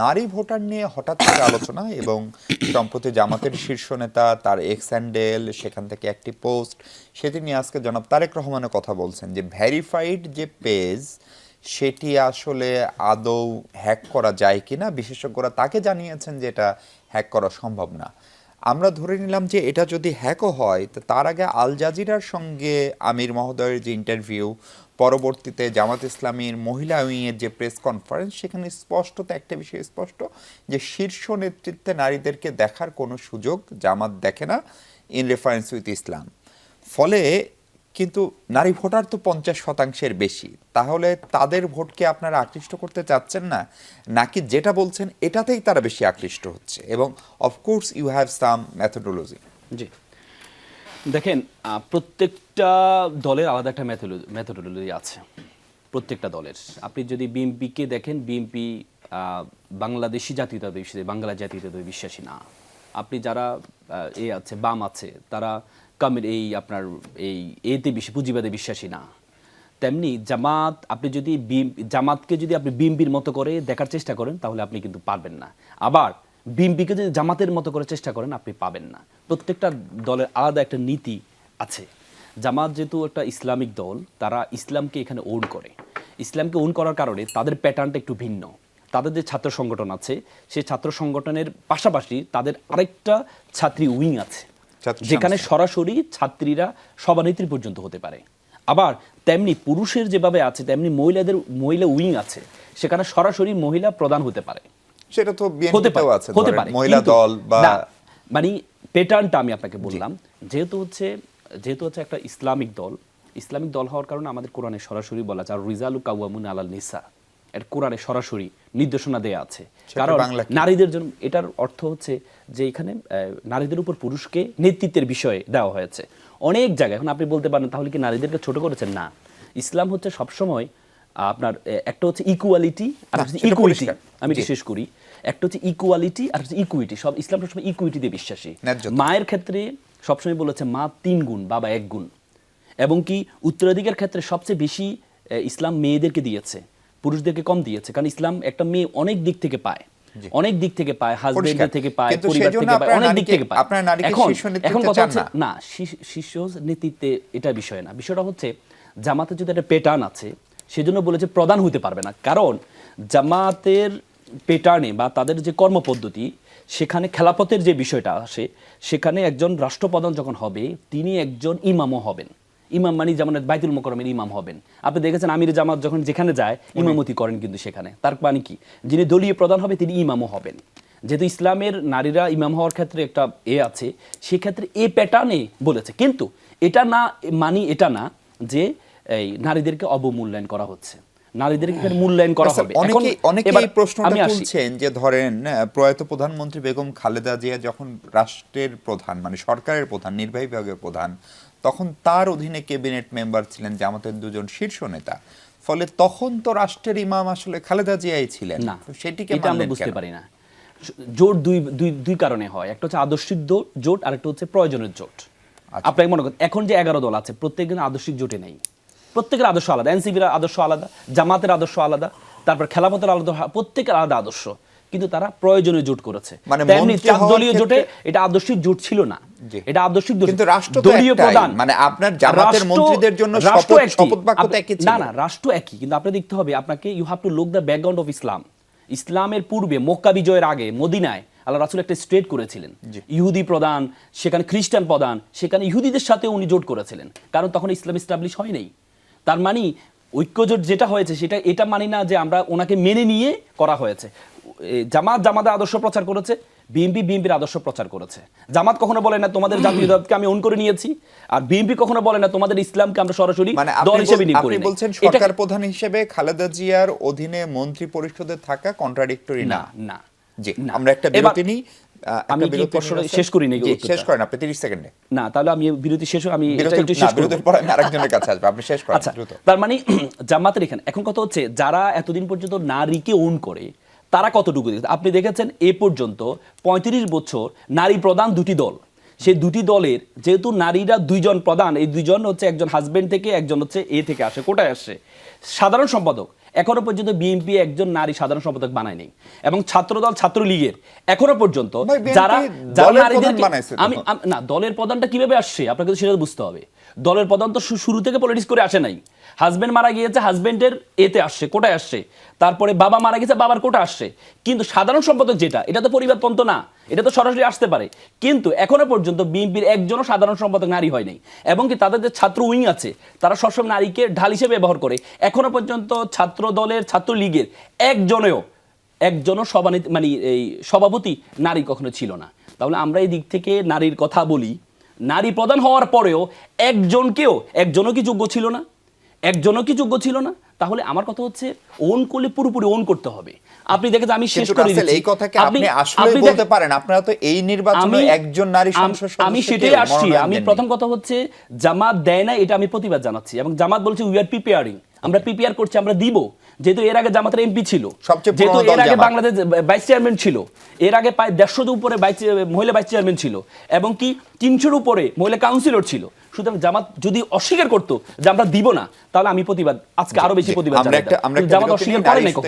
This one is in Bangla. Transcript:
নারী ভোটার নিয়ে হঠাৎ করে আলোচনা এবং সম্প্রতি জামাতের শীর্ষ নেতা তার এক্স হ্যান্ডেল সেখান থেকে একটি পোস্ট সেটি নিয়ে আজকে জনাব তারেক রহমানের কথা বলছেন যে ভেরিফাইড যে পেজ সেটি আসলে আদৌ হ্যাক করা যায় কিনা বিশেষজ্ঞরা তাকে জানিয়েছেন যে এটা হ্যাক করা সম্ভব না। আমরা ধরে নিলাম যে এটা যদি হ্যাকও হয় তো তার আগে আল জাজিরার সঙ্গে আমির মহোদয়ের যে ইন্টারভিউ, পরবর্তীতে জামাত ইসলামীর মহিলা উইংয়ের যে প্রেস কনফারেন্স, সেখানে স্পষ্টত একটা বিষয় স্পষ্ট যে শীর্ষ নেতৃত্বে নারীদেরকে দেখার কোনো সুযোগ জামাত দেখে না ইন রেফারেন্স উইথ ইসলাম। ফলে কিন্তু নারী ভোটার তো 50% বেশি, তাহলে তাদের ভোটকে আপনারা আকৃষ্ট করতে চাচ্ছেন না নাকি যেটা বলছেন এটাতেই তারা বেশি আকৃষ্ট হচ্ছে? এবং of course you have some methodology. জি, দেখেন প্রত্যেকটা দলের আলাদা একটা মেথোডোলজি আছে। প্রত্যেকটা দলের আপনি যদি বিএনপিকে দেখেন, বিএনপি বাংলাদেশি জাতীয়তাবাদী বিশ্বাসী, বাংলা জাতীয়তাবাদী বিশ্বাসী না। আপনি যারা আছে বাম আছে তারা এই আপনার এই এতে পুঁজিবাদে বিশ্বাসী না। তেমনি জামাত, আপনি যদি জামাতকে যদি আপনি বিএনপির মতো করে দেখার চেষ্টা করেন তাহলে আপনি কিন্তু পারবেন না। আবার বিএনপিকে যদি জামাতের মতো করে চেষ্টা করেন আপনি পাবেন না। প্রত্যেকটা দলের আলাদা একটা নীতি আছে। জামাত যেহেতু একটা ইসলামিক দল, তারা ইসলামকে এখানে ওন করে। ইসলামকে ওন করার কারণে তাদের প্যাটার্নটা একটু ভিন্ন। তাদের যে ছাত্র সংগঠন আছে সেই ছাত্র সংগঠনের পাশাপাশি তাদের আরেকটা ছাত্রী উইং আছে, যেখানে সরাসরি ছাত্রীরা সভানেত্রী পর্যন্ত হতে পারে। আবার তেমনি পুরুষের যেভাবে আছে তেমনি মহিলা উইং আছে, সেখানে সরাসরি মহিলা প্রধান হতে পারে। সেটা তো বিএনপিতেও আছে, হতে পারে মহিলা দল বা মানে প্যাটার্নটা আমি আপনাকে বললাম। যেহেতু হচ্ছে একটা ইসলামিক দল হওয়ার কারণে আমাদের কোরআনে সরাসরি বলা আছে আর রিজালু কাওয়ামুন আলাল নিসা, এর কোরআনে সরাসরি নির্দেশনা দেয়া আছে। কারণ নারীদের জন্য এটার অর্থ হচ্ছে যে এখানে নারীদের উপর পুরুষকে নেতৃত্বের বিষয়ে দেওয়া হয়েছে অনেক জায়গায়। এখন আপনি বলতে পারেন তাহলে কি নারীদেরকে ছোট করেছেন? না, ইসলাম হচ্ছে সবসময় আপনার একটা হচ্ছে ইকুয়ালিটি আর ইকুইটি। আমি শেষ করি, একটা হচ্ছে ইকুয়ালিটি আর হচ্ছে ইকুইটি। সব ইসলাম সবসময় ইকুইটি দিয়ে বিশ্বাসী। মায়ের ক্ষেত্রে সবসময় বলেছে মা 3 গুণ, বাবা 1 গুণ। এবং কি উত্তরাধিকার ক্ষেত্রে সবচেয়ে বেশি ইসলাম মেয়েদেরকে দিয়েছে, পুরুষদেরকে কম দিয়েছে। কারণ ইসলাম একটা মেয়ে অনেক দিক থেকে পায়, হাজবেন্ড থেকে পায়, পরিবার থেকে পায়, অনেক দিক থেকে পায়। এখন কথা হচ্ছে না শীর্ষ নেতৃত্বে এটা বিষয় না। বিষয়টা হচ্ছে জামাতের যদি একটা প্যাটার্ন আছে, সেজন্য বলেছে প্রধান হতে পারবে না। কারণ জামাতের প্যাটার্নে বা তাদের যে কর্মপদ্ধতি, সেখানে খেলাফতের যে বিষয়টা আসে, সেখানে একজন রাষ্ট্রপ্রধান যখন হবে তিনি একজন ইমামও হবেন। ইমাম মানে যেমন বাইতুল মোকাররমের ইমাম হবেন। আপনি দেখেছেন আমির জামাত যখন যেখানে যায় ইমামতি করেন, কিন্তু সেখানে তার মানে কি, যিনি দলীয় প্রধান হবে তিনি ইমামও হবেন। যেহেতু ইসলামের নারীরা ইমাম হওয়ার ক্ষেত্রে একটা আছে, সেক্ষেত্রে এই প্যাটার্নে বলেছে। কিন্তু এটা না এটা না যে এই নারীদেরকে অবমূল্যায়ন করা হচ্ছে, নারীদেরকে মূল্যায়ন করা হবে। অনেকেই প্রশ্নটা তুলছেন যে ধরেন প্রয়াত প্রধানমন্ত্রী বেগম খালেদা জিয়া যখন রাষ্ট্রের প্রধান মানে সরকারের প্রধান, নির্বাহী বিভাগের প্রধান, তখন তার অধীনে ক্যাবিনেট মেম্বার ছিলেন জামাতের 2 জন শীর্ষ নেতা। ফলে তখন তো রাষ্ট্রের ইমাম আসলে খালেদা জিয়াই ছিলেন না। সেটিকে আমরা বুঝতে পারি না। জোট দুই কারণে হয়, একটা হচ্ছে আদর্শিক জোট আর একটা হচ্ছে প্রয়োজনের জোট। আপনাকে মনে করেন এখন যে 11 দল আছে প্রত্যেকজন আদর্শিক জোটে নেই, প্রত্যেকের আদর্শ আলাদা। এনসিপির আদর্শ আলাদা, জামাতের আদর্শ আলাদা, তারপর খেলাফতের আলাদা, প্রত্যেকের আলাদা আদর্শ, কিন্তু তারা প্রয়োজনীয় জোট করেছে। তেমনি 4 দলীয় জোটে এটা আদর্শিক জোট ছিল না, এটা আদর্শিক জোট। কিন্তু রাষ্ট্র তো দলীয় প্রধান মানে আপনার জামাতের মন্ত্রীদের জন্য শপথ বাক্য তো একই ছিল। না, রাষ্ট্র একই, কিন্তু আপনি দেখতে হবে, আপনাকে you have to look the background of Islam. ইসলামের পূর্বে মক্কা বিজয়ের আগে মদিনায় আল্লাহ রাসূল একটা স্টেট করেছিলেন, ইহুদি প্রধান, সেখানে খ্রিস্টান প্রধান, সেখানে ইহুদিদের সাথে উনি জোট করেছিলেন, কারণ তখন ইসলাম এস্টাবলিশ হয় নাই। তার মানে ঐক্যজোট যেটা হয়েছে সেটা এটা মানি না যে আমরা ওনাকে মেনে নিয়ে করা হয়েছে। জামাতের আদর্শ প্রচার করেছে, বিএনপির আদর্শ প্রচার করেছে। জামাত কখনো বলে না তোমাদের জাতীয়তাকে আমি অন করে নিয়েছি, আর বিএনপি কখনো বলে না তোমাদের ইসলামকে আমরা সরাসরি দল হিসেবে নিয়ে করি। আপনি বলছেন সরকার প্রধান হিসেবে খালেদা জিয়ার অধীনে মন্ত্রী পরিষদে থাকা কন্ট্রাডিক্টরি না? না, জি, আমরা একটা বিরতি নিই। আমি কি প্রশ্নটা শেষ করি নাকি? শেষ করেন আপনি 30 সেকেন্ডে। না, তাহলে আমি বিরতি শেষ আমি বিরতির পর আমি আরেকজনের কাছে আসব, আপনি শেষ করেন। আচ্ছা, তার মানে জামাতের এখানে এখন কথা হচ্ছে যারা এতদিন পর্যন্ত নারীকে ওন করে তারা কতটুকু দেখেছে। আপনি দেখেছেন এ পর্যন্ত 35 বছর নারী প্রধান 2টি দল, সেই 2টি দলের যেহেতু নারীরা 2 জন প্রধান, এই 2 জন হচ্ছে একজন হাজবেন্ড থেকে, একজন হচ্ছে থেকে আসে, কোটায় আসে সাধারণ সম্পাদক, এখনো পর্যন্ত বিএনপি একজন নারী সাধারণ সম্পাদক বানায় নেই, এবং ছাত্রদল ছাত্রলীগের এখনো পর্যন্ত ভাই, BNP যারা দলের প্রধান নারীদেরকে বানাইছে তো। না, দলের প্রধানটা কিভাবে আসছে আপনাকে তো সেটা বুঝতে হবে। দলের প্রধান তো শুরু থেকে পলিটিক্স করে আসে নাই। হাজবেন্ড মারা গিয়েছে, হাজবেন্ডের এতে আসছে, কোটায় আসছে। তারপরে বাবা মারা গেছে, বাবার কোটা আসছে। কিন্তু সাধারণ সম্পাদক যেটা, এটা তো পরিবারতন্ত্র না, এটা তো সরাসরি আসতে পারে। কিন্তু এখনো পর্যন্ত বিএনপির একজনও সাধারণ সম্পাদক নারী হয় নাই, এবং কি তাদের যে ছাত্র উইং আছে তারা সবসময় নারীকে ঢাল হিসেবে ব্যবহার করে। এখনো পর্যন্ত ছাত্র দলের ছাত্রলীগের একজনও মানে এই সভাপতি নারী কখনো ছিল না। তাহলে আমরা এই দিক থেকে নারীর কথা বলি, নারী প্রধান হওয়ার পরেও একজনও কি যোগ্য ছিল না? একজনও কি যোগ্য ছিল না? তাহলে আমার কথা হচ্ছে ওন করলে পুরোপুরি ওন করতে হবে। আপনি দেখেন, আমি শেষ কিন্তু করে রাসেল, দিচ্ছি। এই কথাকে আপনি আসলে বলতে পারেন? আপনারা তো এই নির্বাচনে একজন নারী সংসদ সদস্যকে আমি সেটাই আসছি। মনোনয়ন আমি দেননি। প্রথম কথা হচ্ছে জামাত দেয় না, এটা আমি প্রতিবাদ জানাচ্ছি, এবং জামাত বলছে উই আর প্রিপেয়ারিং, আমরা প্রিপেয়ার করছি, আমরা দিব। যেহেতু এর আগে জামাতের এমপি ছিল, সবচেয়ে যেহেতু পুরনো দল এর আগে জামাত। বাংলাদেশ ভাইস চেয়ারম্যান ছিল, এর আগে প্রায় 150 উপরে মহিলা ভাইস চেয়ারম্যান ছিল, এবং কি 300 উপরে মহিলা কাউন্সিলর ছিল। সুতরাং জামাত যদি অস্বীকার করতো যে আমরা দিব না, তাহলে আমি প্রতিবাদ আজকে আরো বেশি প্রতিবাদ আমরা জানাতাম। একটা কিন্তু জামাত বিরতি অস্বীকার নিয়ে করে নারী নাই ইস্যুতে কখনো।